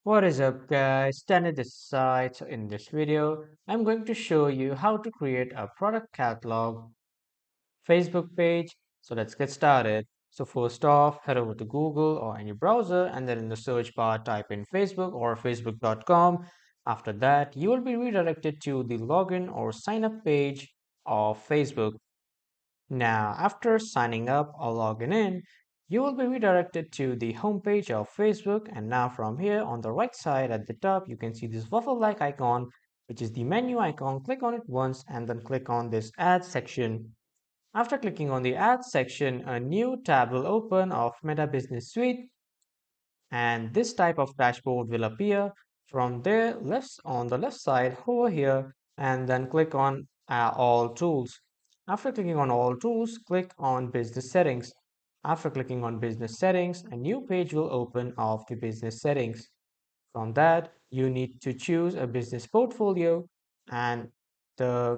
What is up, guys? Standard this side. So in this video, I'm going to show you how to create a product catalog Facebook page. So let's get started. So first off, head over to Google or any browser and then in the search bar type in Facebook or facebook.com. After that, you will be redirected to the login or sign up page of Facebook. Now, after signing up or logging in, you will be redirected to the homepage of Facebook. And now from here on the right side at the top, you can see this waffle-like icon, which is the menu icon. Click on it once and then click on this ads section. After clicking on the ads section, a new tab will open of Meta Business Suite and this type of dashboard will appear. From there, left on the left side over here and then click on all tools. After clicking on all tools, click on business settings. After clicking on business settings, a new page will open of the business settings. From that, you need to choose a business portfolio and the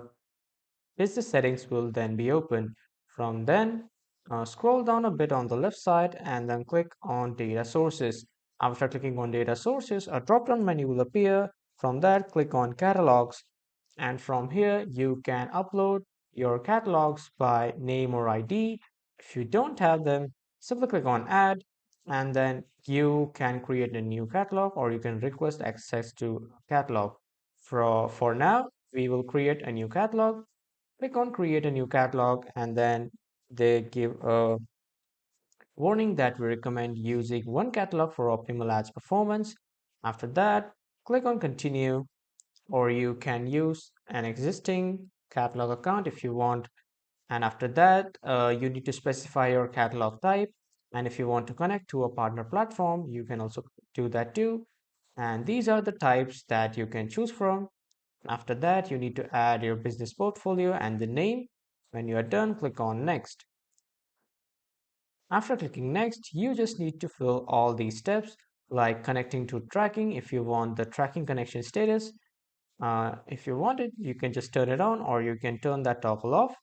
business settings will then be open. From then, scroll down a bit on the left side and then click on data sources. After clicking on data sources, a drop-down menu will appear. From that, click on catalogs. And from here, you can upload your catalogs by name or ID. If you don't have them, simply click on add and then you can create a new catalog or you can request access to catalog. For now, we will create a new catalog. Click on create a new catalog and then they give a warning that we recommend using one catalog for optimal ads performance. After that, click on continue or you can use an existing catalog account if you want. And after that, you need to specify your catalog type. And if you want to connect to a partner platform, you can also do that too. And these are the types that you can choose from. After that, you need to add your business portfolio and the name. When you are done, click on next. After clicking next, you just need to fill all these steps like connecting to tracking if you want the tracking connection status. If you want it, you can just turn it on or you can turn that toggle off.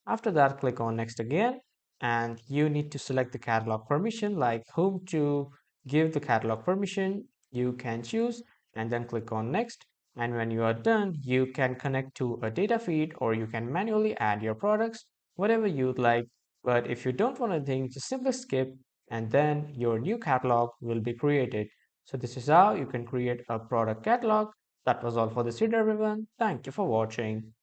After that, click on next again and you need to select the catalog permission like whom to give the catalog permission. You can choose and then click on next. And when you are done, you can connect to a data feed or you can manually add your products, whatever you'd like. But if you don't want anything, just simply skip and then your new catalog will be created. So this is how you can create a product catalog. That was all for this video, everyone. Thank you for watching.